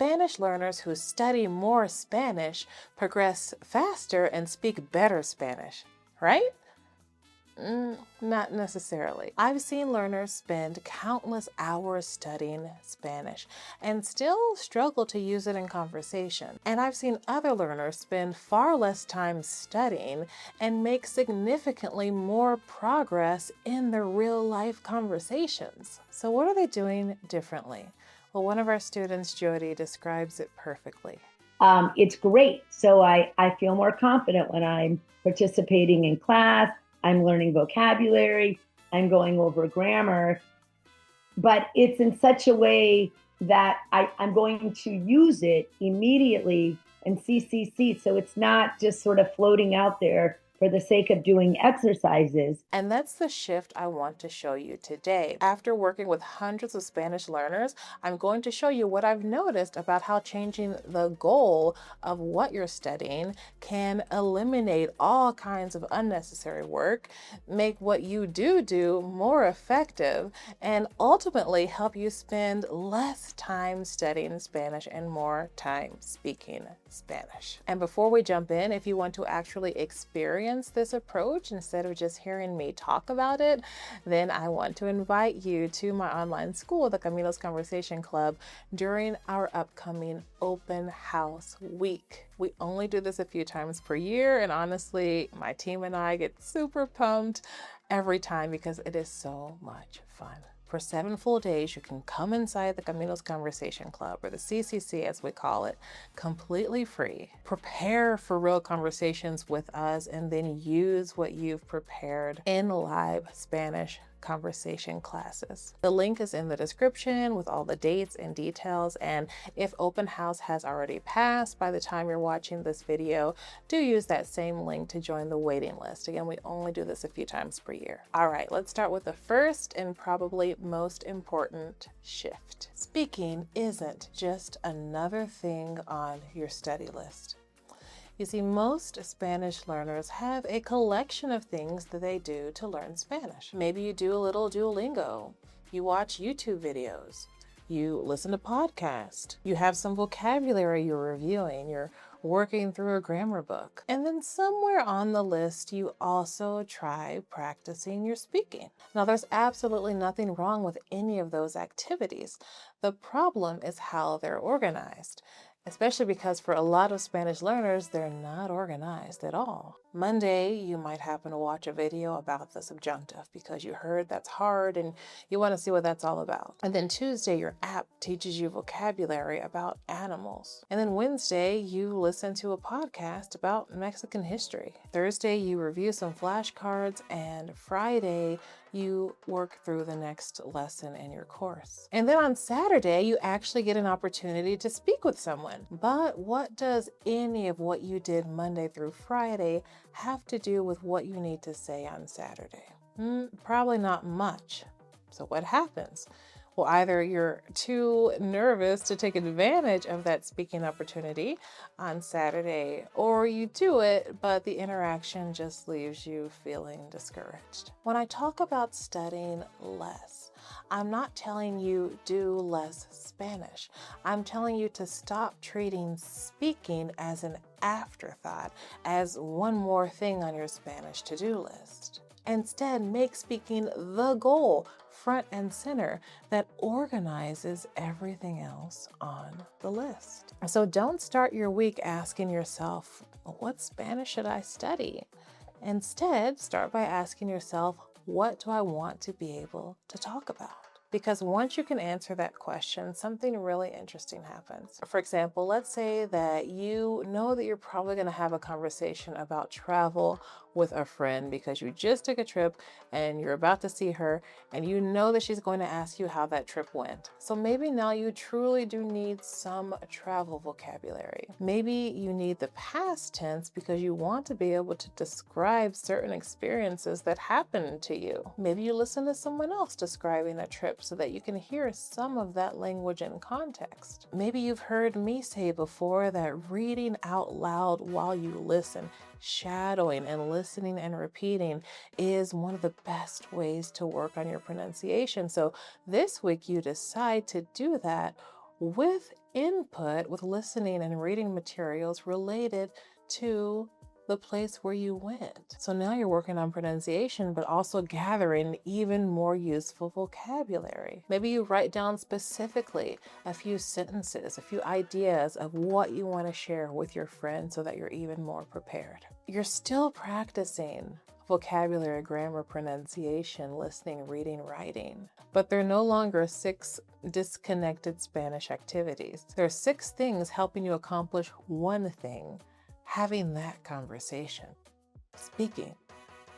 Spanish learners who study more Spanish progress faster and speak better Spanish, right? Not necessarily. I've seen learners spend countless hours studying Spanish and still struggle to use it in conversation. And I've seen other learners spend far less time studying and make significantly more progress in their real-life conversations. So what are they doing differently? Well, one of our students, Jody, describes it perfectly. It's great. So I feel more confident when I'm participating in class. I'm learning vocabulary, I'm going over grammar, but it's in such a way that I'm going to use it immediately in CCC. So it's not just sort of floating out there for the sake of doing exercises. And that's the shift I want to show you today. After working with hundreds of Spanish learners, I'm going to show you what I've noticed about how changing the goal of what you're studying can eliminate all kinds of unnecessary work, make what you do more effective, and ultimately help you spend less time studying Spanish and more time speaking Spanish. And before we jump in, if you want to actually experience this approach instead of just hearing me talk about it, then I want to invite you to my online school, the Camilo's Conversation Club, during our upcoming open house week. We only do this a few times per year, and honestly, my team and I get super pumped every time because it is so much fun. For 7 full days, you can come inside the Camilo's Conversation Club, or the CCC as we call it, completely free. Prepare for real conversations with us and then use what you've prepared in live Spanish conversation classes. The link is in the description with all the dates and details, and if open house has already passed by the time you're watching this video, do use that same link to join the waiting list. Again, we only do this a few times per year. All right, let's start with the first and probably most important shift. Speaking isn't just another thing on your study list. You see, most Spanish learners have a collection of things that they do to learn Spanish. Maybe you do a little Duolingo, you watch YouTube videos, you listen to podcasts, you have some vocabulary you're reviewing, you're working through a grammar book. And then somewhere on the list, you also try practicing your speaking. Now, there's absolutely nothing wrong with any of those activities. The problem is how they're organized, especially because for a lot of Spanish learners, they're not organized at all. Monday, you might happen to watch a video about the subjunctive because you heard that's hard and you want to see what that's all about. And then Tuesday, your app teaches you vocabulary about animals. And then Wednesday, you listen to a podcast about Mexican history. Thursday, you review some flashcards, and Friday, you work through the next lesson in your course. And then on Saturday, you actually get an opportunity to speak with someone. But what does any of what you did Monday through Friday have to do with what you need to say on Saturday? Probably not much. So what happens? Well, either you're too nervous to take advantage of that speaking opportunity on Saturday, or you do it, but the interaction just leaves you feeling discouraged. When I talk about studying less, I'm not telling you do less Spanish. I'm telling you to stop treating speaking as an afterthought, as one more thing on your Spanish to-do list. Instead, make speaking the goal, front and center, that organizes everything else on the list. So don't start your week asking yourself, what Spanish should I study? Instead, start by asking yourself, what do I want to be able to talk about? Because once you can answer that question, something really interesting happens. For example, let's say that you know that you're probably going to have a conversation about travel with a friend because you just took a trip and you're about to see her and you know that she's going to ask you how that trip went. So maybe now you truly do need some travel vocabulary. Maybe you need the past tense because you want to be able to describe certain experiences that happened to you. Maybe you listen to someone else describing a trip so that you can hear some of that language in context. Maybe you've heard me say before that reading out loud while you listen, shadowing and listening and repeating is one of the best ways to work on your pronunciation. So this week you decide to do that with input with listening and reading materials related to the place where you went. So now you're working on pronunciation, but also gathering even more useful vocabulary. Maybe you write down specifically a few sentences, a few ideas of what you want to share with your friend so that you're even more prepared. You're still practicing vocabulary, grammar, pronunciation, listening, reading, writing. But they're no longer 6 disconnected Spanish activities. There are 6 things helping you accomplish one thing: having that conversation, speaking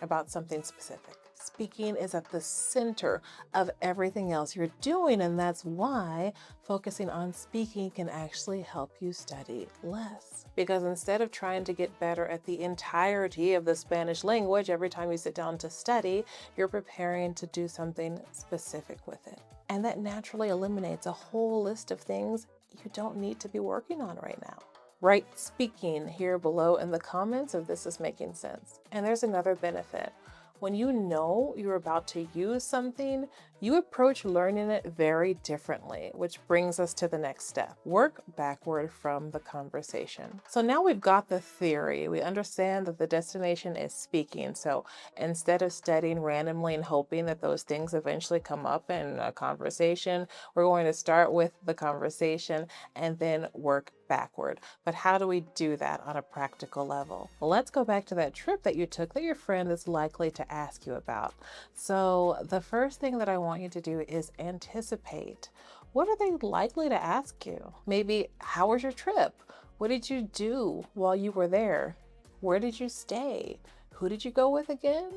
about something specific. Speaking is at the center of everything else you're doing, and that's why focusing on speaking can actually help you study less. Because instead of trying to get better at the entirety of the Spanish language every time you sit down to study, you're preparing to do something specific with it. And that naturally eliminates a whole list of things you don't need to be working on right now. Write speaking here below in the comments if this is making sense. And there's another benefit. When you know you're about to use something, you approach learning it very differently, which brings us to the next step. Work backward from the conversation. So now we've got the theory. We understand that the destination is speaking. So instead of studying randomly and hoping that those things eventually come up in a conversation, we're going to start with the conversation and then work backward. But how do we do that on a practical level? Well, let's go back to that trip that you took that your friend is likely to ask you about. So the first thing that I want you to do is anticipate. What are they likely to ask you? Maybe, how was your trip? What did you do while you were there? Where did you stay? Who did you go with again?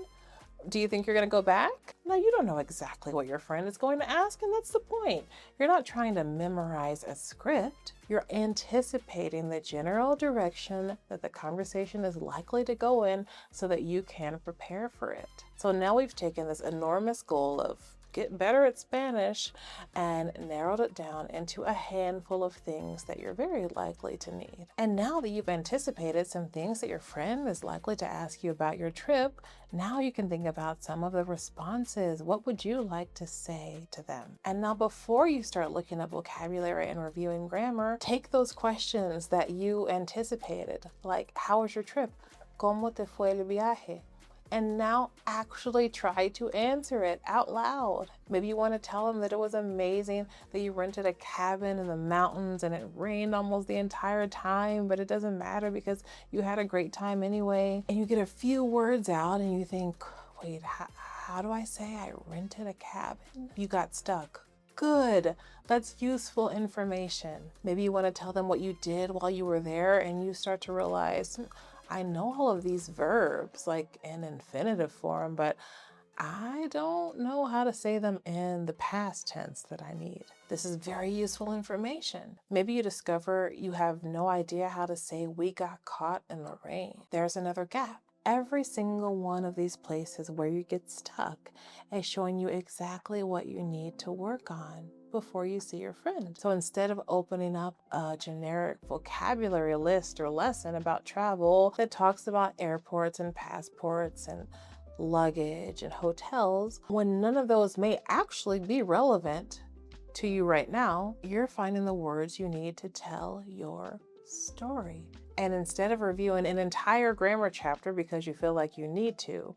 Do you think you're going to go back? No, you don't know exactly what your friend is going to ask, and that's the point. You're not trying to memorize a script. You're anticipating the general direction that the conversation is likely to go in so that you can prepare for it. So now we've taken this enormous goal of get better at Spanish and narrowed it down into a handful of things that you're very likely to need. And now that you've anticipated some things that your friend is likely to ask you about your trip, now you can think about some of the responses. What would you like to say to them? And now before you start looking up vocabulary and reviewing grammar, take those questions that you anticipated, like, how was your trip? ¿Cómo te fue el viaje? And now actually try to answer it out loud. Maybe you want to tell them that it was amazing that you rented a cabin in the mountains and it rained almost the entire time, but it doesn't matter because you had a great time anyway. And you get a few words out and you think, wait, how do I say I rented a cabin? You got stuck. Good. That's useful information. Maybe you want to tell them what you did while you were there and you start to realize, I know all of these verbs like in infinitive form, but I don't know how to say them in the past tense that I need. This is very useful information. Maybe you discover you have no idea how to say we got caught in the rain. There's another gap. Every single one of these places where you get stuck is showing you exactly what you need to work on before you see your friend. So instead of opening up a generic vocabulary list or lesson about travel that talks about airports and passports and luggage and hotels, when none of those may actually be relevant to you right now, you're finding the words you need to tell your story. And instead of reviewing an entire grammar chapter because you feel like you need to,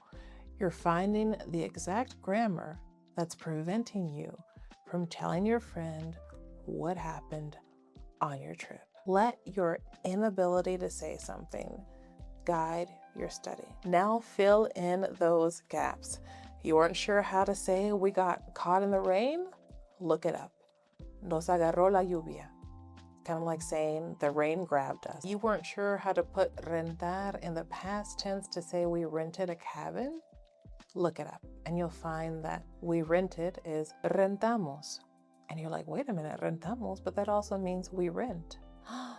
you're finding the exact grammar that's preventing you from telling your friend what happened on your trip. Let your inability to say something guide your study. Now fill in those gaps. You weren't sure how to say we got caught in the rain? Look it up. Nos agarró la lluvia. Kind of like saying the rain grabbed us. You weren't sure how to put rentar in the past tense to say we rented a cabin? Look it up and you'll find that we rented is rentamos. And you're like, wait a minute, rentamos, but that also means we rent.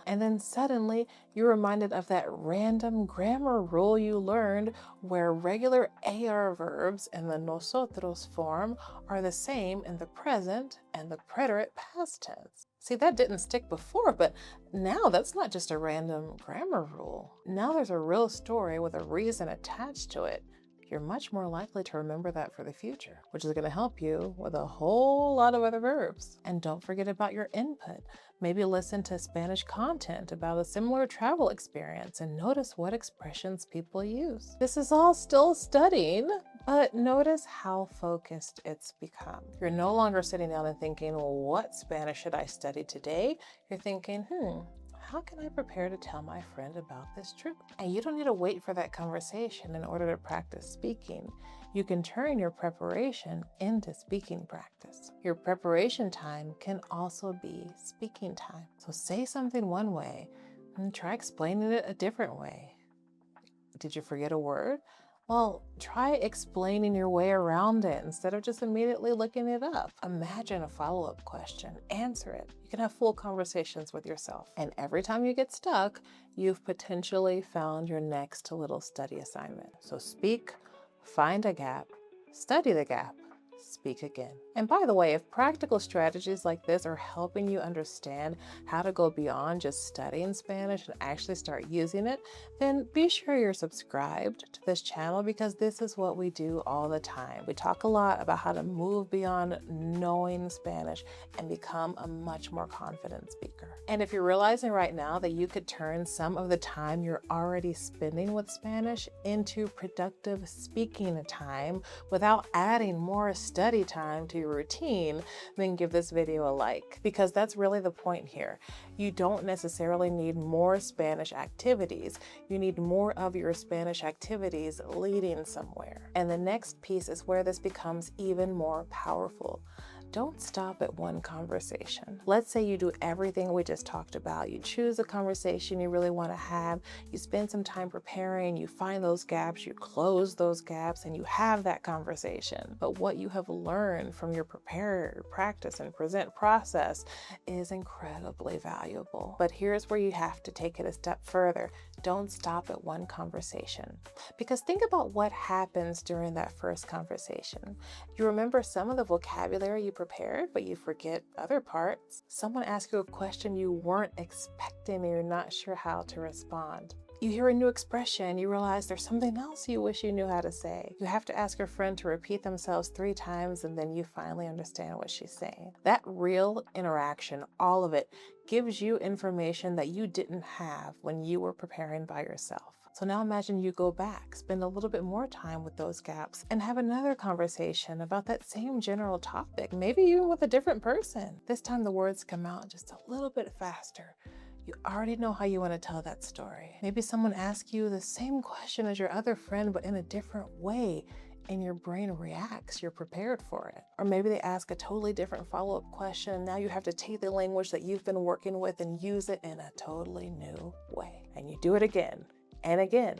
And then suddenly you're reminded of that random grammar rule you learned where regular AR verbs in the nosotros form are the same in the present and the preterite past tense. See, that didn't stick before, but now that's not just a random grammar rule. Now there's a real story with a reason attached to it. you're much more likely to remember that for the future, which is going to help you with a whole lot of other verbs. And don't forget about your input. Maybe listen to Spanish content about a similar travel experience and notice what expressions people use. This is all still studying, but notice how focused it's become. You're no longer sitting down and thinking, well, what Spanish should I study today? You're thinking, how can I prepare to tell my friend about this trip? And you don't need to wait for that conversation in order to practice speaking. You can turn your preparation into speaking practice. Your preparation time can also be speaking time. So say something one way and try explaining it a different way. Did you forget a word? Well, try explaining your way around it instead of just immediately looking it up. Imagine a follow-up question, answer it. You can have full conversations with yourself. And every time you get stuck, you've potentially found your next little study assignment. So speak, find a gap, study the gap, speak again. And by the way, if practical strategies like this are helping you understand how to go beyond just studying Spanish and actually start using it, then be sure you're subscribed to this channel, because this is what we do all the time. We talk a lot about how to move beyond knowing Spanish and become a much more confident speaker. And if you're realizing right now that you could turn some of the time you're already spending with Spanish into productive speaking time without adding more study time to your routine, then give this video a like, because that's really the point here. You don't necessarily need more Spanish activities. You need more of your Spanish activities leading somewhere. And the next piece is where this becomes even more powerful. Don't stop at one conversation. Let's say you do everything we just talked about. You choose a conversation you really want to have, you spend some time preparing, you find those gaps, you close those gaps, and you have that conversation. But what you have learned from your prepare, practice, and present process is incredibly valuable. But here's where you have to take it a step further. Don't stop at one conversation. Because think about what happens during that first conversation. You remember some of the vocabulary you prepared, but you forget other parts. Someone asks you a question you weren't expecting and you're not sure how to respond. You hear a new expression, you realize there's something else you wish you knew how to say. You have to ask your friend to repeat themselves 3 times and then you finally understand what she's saying. That real interaction, all of it, gives you information that you didn't have when you were preparing by yourself. So now imagine you go back, spend a little bit more time with those gaps, and have another conversation about that same general topic, maybe even with a different person. This time the words come out just a little bit faster. You already know how you want to tell that story. Maybe someone asks you the same question as your other friend, but in a different way, and your brain reacts, you're prepared for it. Or maybe they ask a totally different follow-up question, and now you have to take the language that you've been working with and use it in a totally new way. And you do it again and again,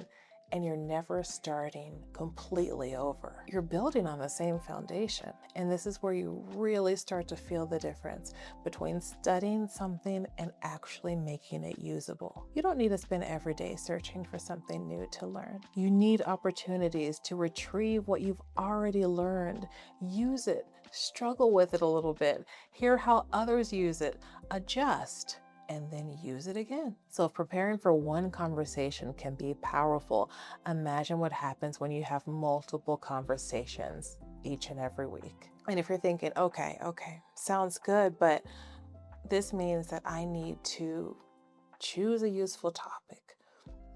and you're never starting completely over. You're building on the same foundation. And this is where you really start to feel the difference between studying something and actually making it usable. You don't need to spend every day searching for something new to learn. You need opportunities to retrieve what you've already learned, use it, struggle with it a little bit, hear how others use it, adjust, and then use it again. So if preparing for one conversation can be powerful, imagine what happens when you have multiple conversations each and every week. And if you're thinking, okay, sounds good, but this means that I need to choose a useful topic,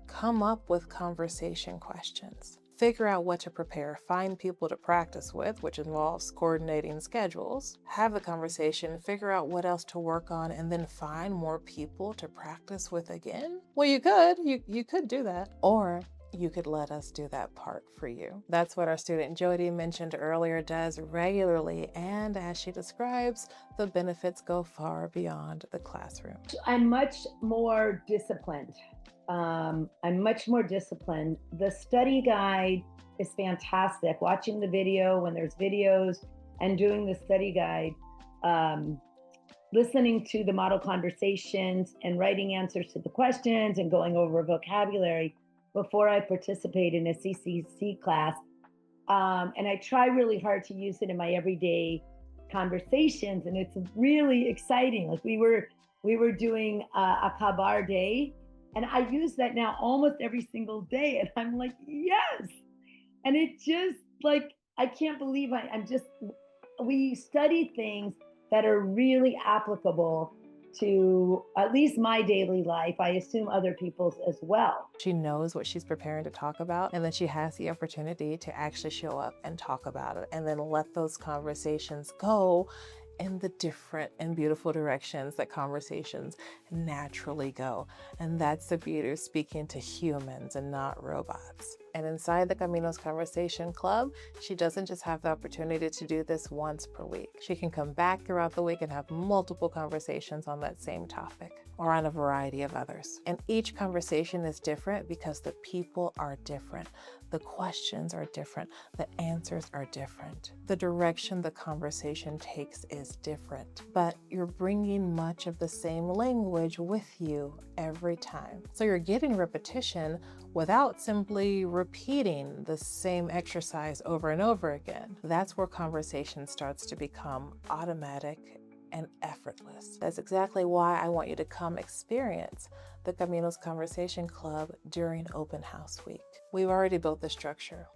come up with conversation questions, figure out what to prepare, find people to practice with, which involves coordinating schedules, have the conversation, figure out what else to work on, and then find more people to practice with again. Well, you could do that. Or you could let us do that part for you. That's what our student Jody mentioned earlier does regularly, and as she describes, the benefits go far beyond the classroom. I'm much more disciplined. The study guide is fantastic. Watching the video when there's videos and doing the study guide, listening to the model conversations and writing answers to the questions and going over vocabulary before I participate in a CCC class. And I try really hard to use it in my everyday conversations, and it's really exciting. Like we were doing a kabar day, and I use that now almost every single day. And I'm like, yes. And it just like, I can't believe we study things that are really applicable to at least my daily life. I assume other people's as well. She knows what she's preparing to talk about, and then she has the opportunity to actually show up and talk about it, and then let those conversations go in the different and beautiful directions that conversations naturally go. And that's the beauty of speaking to humans and not robots. And inside the Caminos Conversation Club, she doesn't just have the opportunity to do this once per week. She can come back throughout the week and have multiple conversations on that same topic or on a variety of others. And each conversation is different because the people are different. The questions are different. The answers are different. The direction the conversation takes is different, but you're bringing much of the same language with you every time. So you're getting repetition without simply repeating the same exercise over and over again. That's where conversation starts to become automatic and effortless. That's exactly why I want you to come experience the Caminos Conversation Club during Open House Week. We've already built the structure.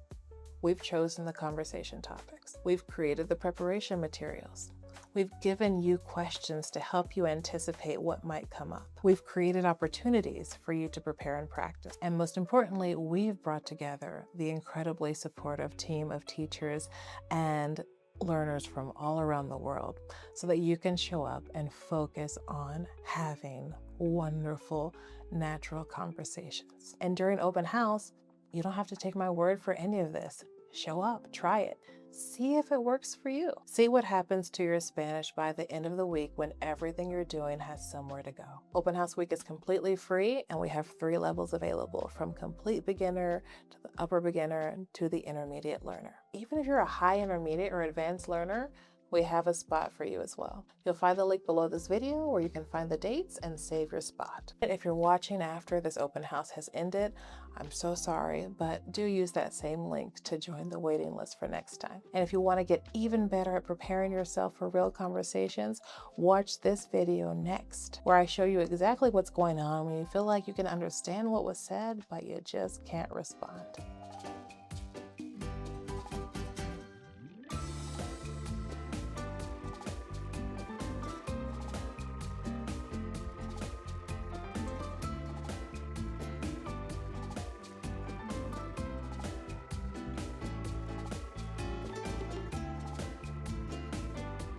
We've chosen the conversation topics. We've created the preparation materials. We've given you questions to help you anticipate what might come up. We've created opportunities for you to prepare and practice. And most importantly, we've brought together the incredibly supportive team of teachers and learners from all around the world so that you can show up and focus on having wonderful, natural conversations. And during open house, you don't have to take my word for any of this. Show up, try it, see if it works for you. See what happens to your Spanish by the end of the week when everything you're doing has somewhere to go. Open House Week is completely free, and we have 3 levels available, from complete beginner to the upper beginner to the intermediate learner. Even if you're a high intermediate or advanced learner, we have a spot for you as well. You'll find the link below this video where you can find the dates and save your spot. And if you're watching after this open house has ended, I'm so sorry, but do use that same link to join the waiting list for next time. And if you want to get even better at preparing yourself for real conversations, watch this video next, where I show you exactly what's going on when you feel like you can understand what was said, but you just can't respond.